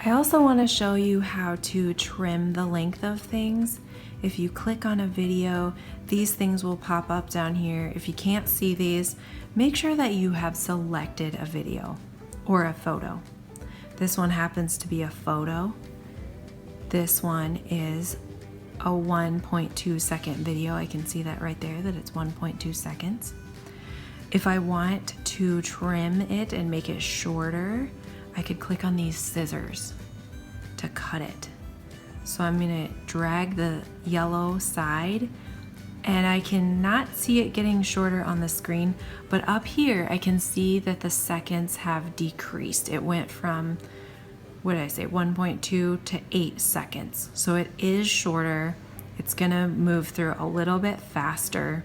I also want to show you how to trim the length of things. If you click on a video, these things will pop up down here. If you can't see these, make sure that you have selected a video or a photo. This one happens to be a photo. This one is a 1.2 second video. I can see that right there, that it's 1.2 seconds. If I want to trim it and make it shorter, I could click on these scissors to cut it. So I'm gonna drag the yellow side, and I cannot see it getting shorter on the screen, but up here I can see that the seconds have decreased. It went from, what did I say, 1.2 to 8 seconds. So it is shorter. It's gonna move through a little bit faster.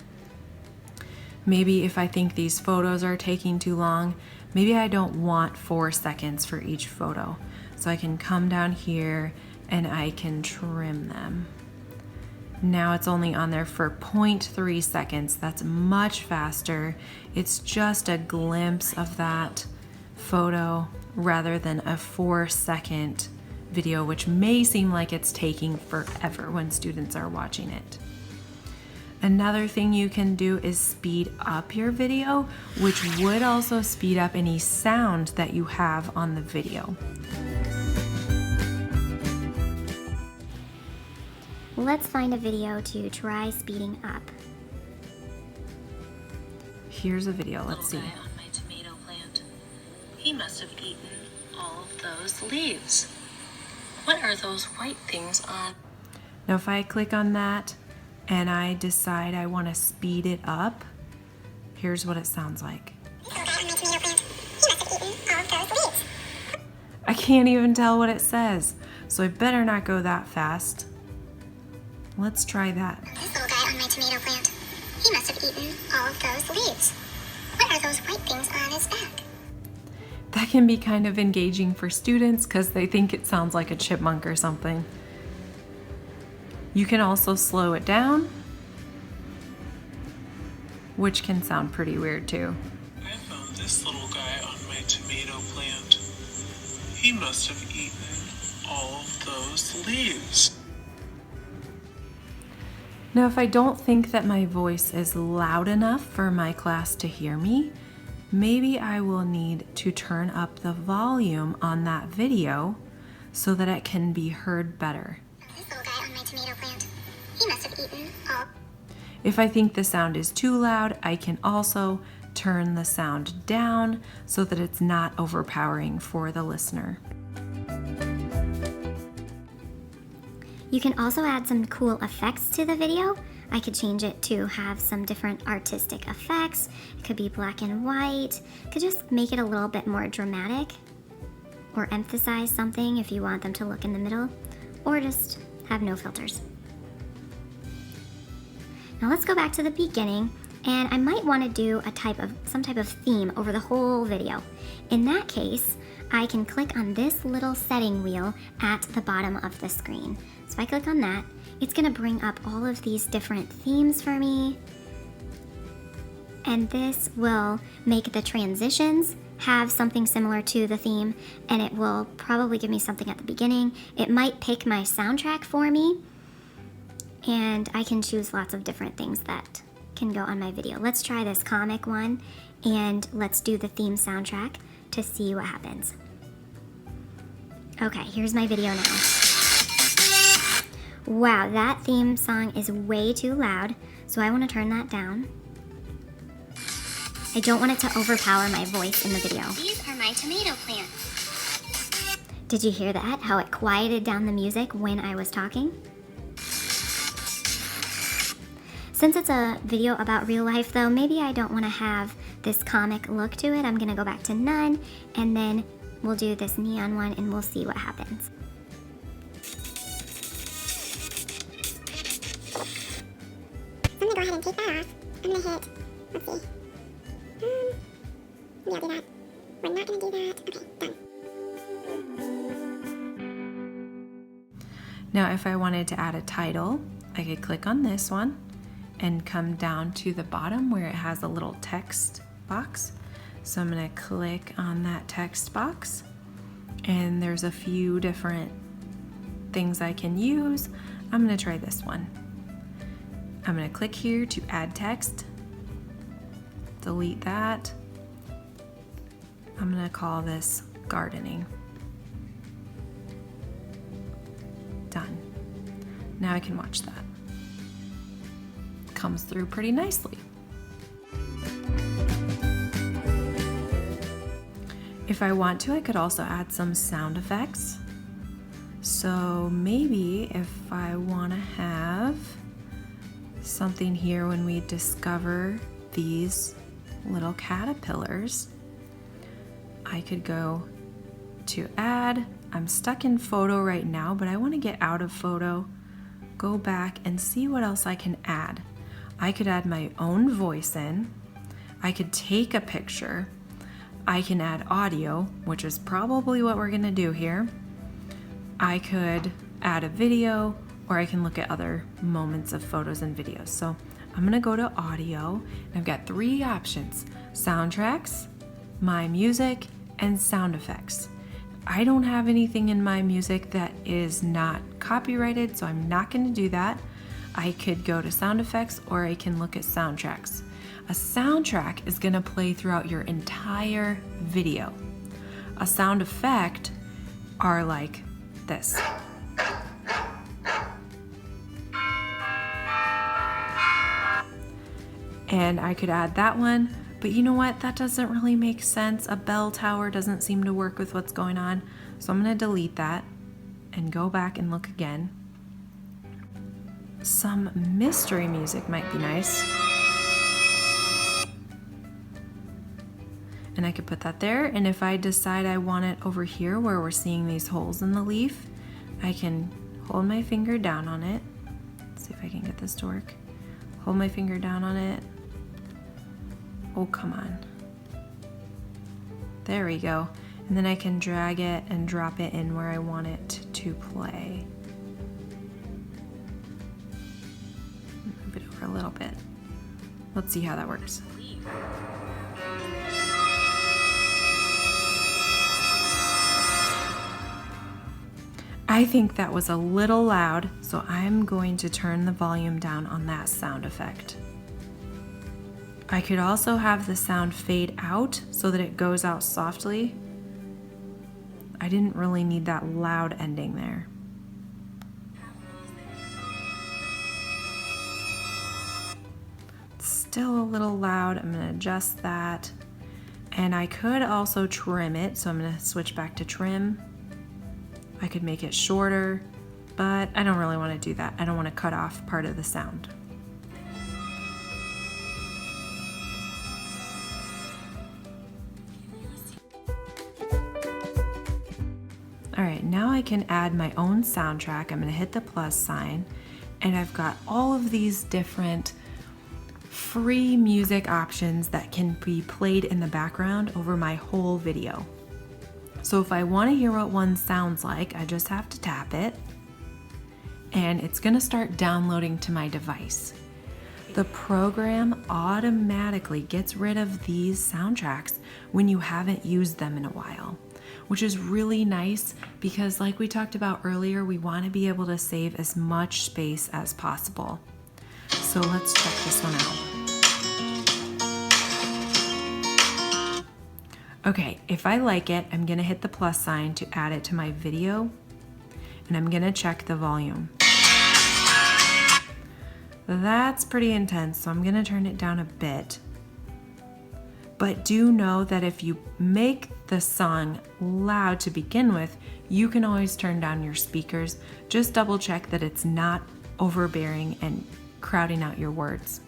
Maybe if I think these photos are taking too long, maybe I don't want 4 seconds for each photo. So I can come down here and I can trim them. Now it's only on there for 0.3 seconds. That's much faster. It's just a glimpse of that photo rather than a 4-second video, which may seem like it's taking forever when students are watching it. Another thing you can do is speed up your video, which would also speed up any sound that you have on the video. Let's find a video to try speeding up. Here's a video, let's see. Guy on my tomato plant. He must have eaten all of those leaves. What are those white things on? Now if I click on that and I decide I want to speed it up, here's what it sounds like. I can't even tell what it says, so I better not go that fast. Let's try that. This little guy on my tomato plant, he must have eaten all of those leaves. What are those white things on his back? That can be kind of engaging for students because they think it sounds like a chipmunk or something. You can also slow it down, which can sound pretty weird too. I found this little guy on my tomato plant. He must have eaten all of those leaves. Now, if I don't think that my voice is loud enough for my class to hear me, maybe I will need to turn up the volume on that video so that it can be heard better. This little guy on my tomato plant, he must have eaten all. If I think the sound is too loud, I can also turn the sound down so that it's not overpowering for the listener. You can also add some cool effects to the video. I could change it to have some different artistic effects. It could be black and white. Could just make it a little bit more dramatic, or emphasize something if you want them to look in the middle, or just have no filters. Now let's go back to the beginning, and I might want to do some type of theme over the whole video. In that case, I can click on this little setting wheel at the bottom of the screen. So if I click on that, it's gonna bring up all of these different themes for me. And this will make the transitions have something similar to the theme, and it will probably give me something at the beginning. It might pick my soundtrack for me, and I can choose lots of different things that can go on my video. Let's try this comic one, and let's do the theme soundtrack to see what happens. Okay, here's my video now. Wow, that theme song is way too loud, so I want to turn that down. I don't want it to overpower my voice in the video. These are my tomato plants. Did you hear that? How it quieted down the music when I was talking? Since it's a video about real life though, maybe I don't want to have this comic look to it. I'm gonna go back to none, and then we'll do this neon one and we'll see what happens. I'm gonna go ahead and take that off. I'm gonna hit, let's see. Maybe I'll do that. We're not gonna do that. Okay, done. Now, if I wanted to add a title, I could click on this one and come down to the bottom where it has a little text box. So I'm gonna click on that text box, And there's a few different things I can use. I'm gonna try this one. I'm gonna click here to add text, delete that. I'm gonna call this gardening. Done. Now I can watch that. Comes through pretty nicely. If I want to, I could also add some sound effects. So maybe if I want to have something here when we discover these little caterpillars, I could go to add. I'm stuck in photo right now, but I want to get out of photo, go back and see what else I can add. I could add my own voice in. I could take a picture. I can add audio, which is probably what we're gonna do here. I could add a video, or I can look at other moments of photos and videos. So I'm gonna go to audio, and I've got 3 options: soundtracks, my music, and sound effects. I don't have anything in my music that is not copyrighted, so I'm not gonna do that. I could go to sound effects, or I can look at soundtracks. A soundtrack is gonna play throughout your entire video. A sound effect are like this. And I could add that one, but you know what? That doesn't really make sense. A bell tower doesn't seem to work with what's going on. So I'm gonna delete that and go back and look again. Some mystery music might be nice. And I could put that there, and if I decide I want it over here where we're seeing these holes in the leaf, I can hold my finger down on it. Let's see if I can get this to work. Hold my finger down on it. Oh, come on. There we go. And then I can drag it and drop it in where I want it to play. Move it over a little bit. Let's see how that works. I think that was a little loud, so I'm going to turn the volume down on that sound effect. I could also have the sound fade out so that it goes out softly. I didn't really need that loud ending there. It's still a little loud. I'm going to adjust that. And I could also trim it, so I'm going to switch back to trim. I could make it shorter, but I don't really want to do that. I don't want to cut off part of the sound. All right, now I can add my own soundtrack. I'm going to hit the plus sign, and I've got all of these different free music options that can be played in the background over my whole video. So if I want to hear what one sounds like, I just have to tap it, and it's going to start downloading to my device. The program automatically gets rid of these soundtracks when you haven't used them in a while, which is really nice because, like we talked about earlier, we want to be able to save as much space as possible. So let's check this one out. Okay, if I like it, I'm gonna hit the plus sign to add it to my video, and I'm gonna check the volume. That's pretty intense, so I'm gonna turn it down a bit. But do know that if you make the song loud to begin with, you can always turn down your speakers. Just double check that it's not overbearing and crowding out your words.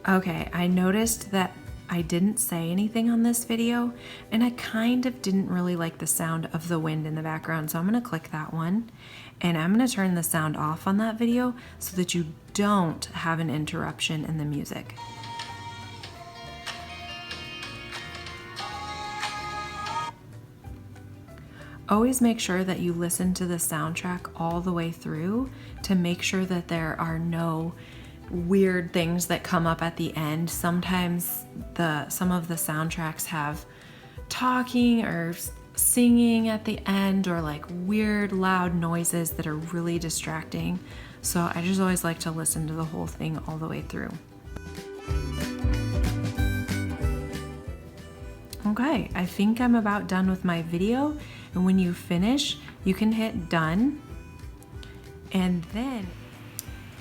Okay, I noticed that I didn't say anything on this video, and I kind of didn't really like the sound of the wind in the background, so I'm gonna click that one, and I'm gonna turn the sound off on that video so that you don't have an interruption in the music. Always make sure that you listen to the soundtrack all the way through to make sure that there are no weird things that come up at the end. Sometimes some of the soundtracks have talking or singing at the end, or like weird loud noises that are really distracting. So I just always like to listen to the whole thing all the way through. Okay, I think I'm about done with my video, and when you finish, you can hit done, and then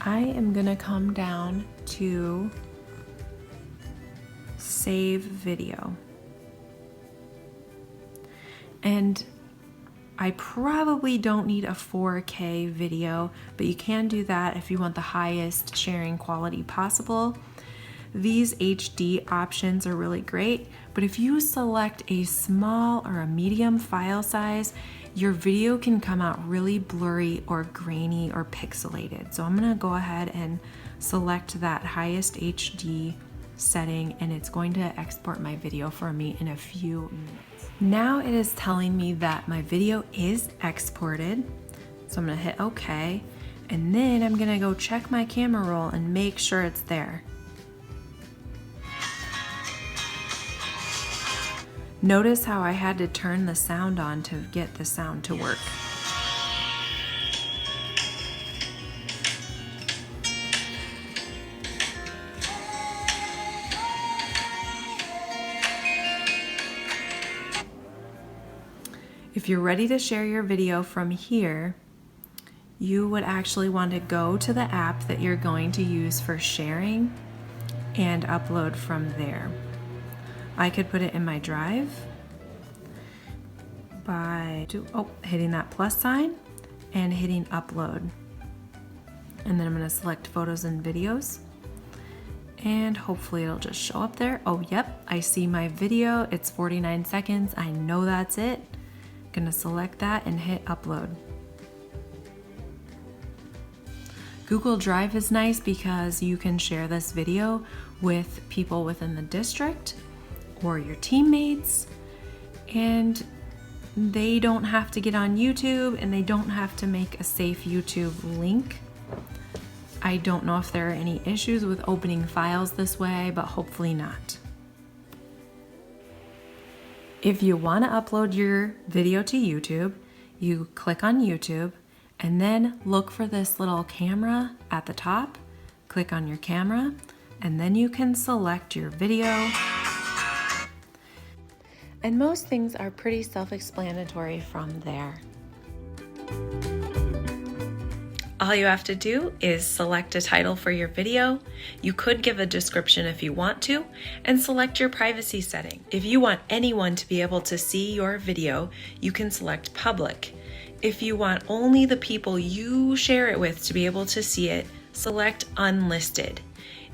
I am gonna come down to save video. And I probably don't need a 4K video, but you can do that if you want the highest sharing quality possible. These HD options are really great, but if you select a small or a medium file size, your video can come out really blurry or grainy or pixelated. So I'm gonna go ahead and select that highest HD setting, and it's going to export my video for me in a few minutes. Now it is telling me that my video is exported. So I'm gonna hit OK, and then I'm gonna go check my camera roll and make sure it's there. Notice how I had to turn the sound on to get the sound to work. If you're ready to share your video from here, you would actually want to go to the app that you're going to use for sharing and upload from there. I could put it in my drive by hitting that plus sign and hitting upload. And then I'm going to select photos and videos, and hopefully it'll just show up there. Oh, yep, I see my video. It's 49 seconds. I know that's it. Gonna select that and hit upload. Google Drive is nice because you can share this video with people within the district or your teammates, and they don't have to get on YouTube, and they don't have to make a safe YouTube link. I don't know if there are any issues with opening files this way, but hopefully not. If you want to upload your video to YouTube, you click on YouTube and then look for this little camera at the top. Click on your camera, and then you can select your video. And most things are pretty self-explanatory from there. All you have to do is select a title for your video. You could give a description if you want to, and select your privacy setting. If you want anyone to be able to see your video, you can select public. If you want only the people you share it with to be able to see it, select unlisted.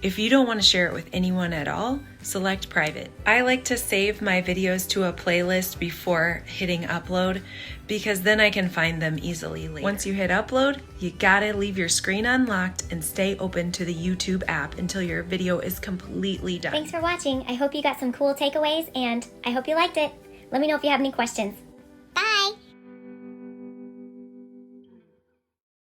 If you don't want to share it with anyone at all, select private. I like to save my videos to a playlist before hitting upload, because then I can find them easily later. Once you hit upload, you gotta leave your screen unlocked and stay open to the YouTube app until your video is completely done. Thanks for watching. I hope you got some cool takeaways, and I hope you liked it. Let me know if you have any questions.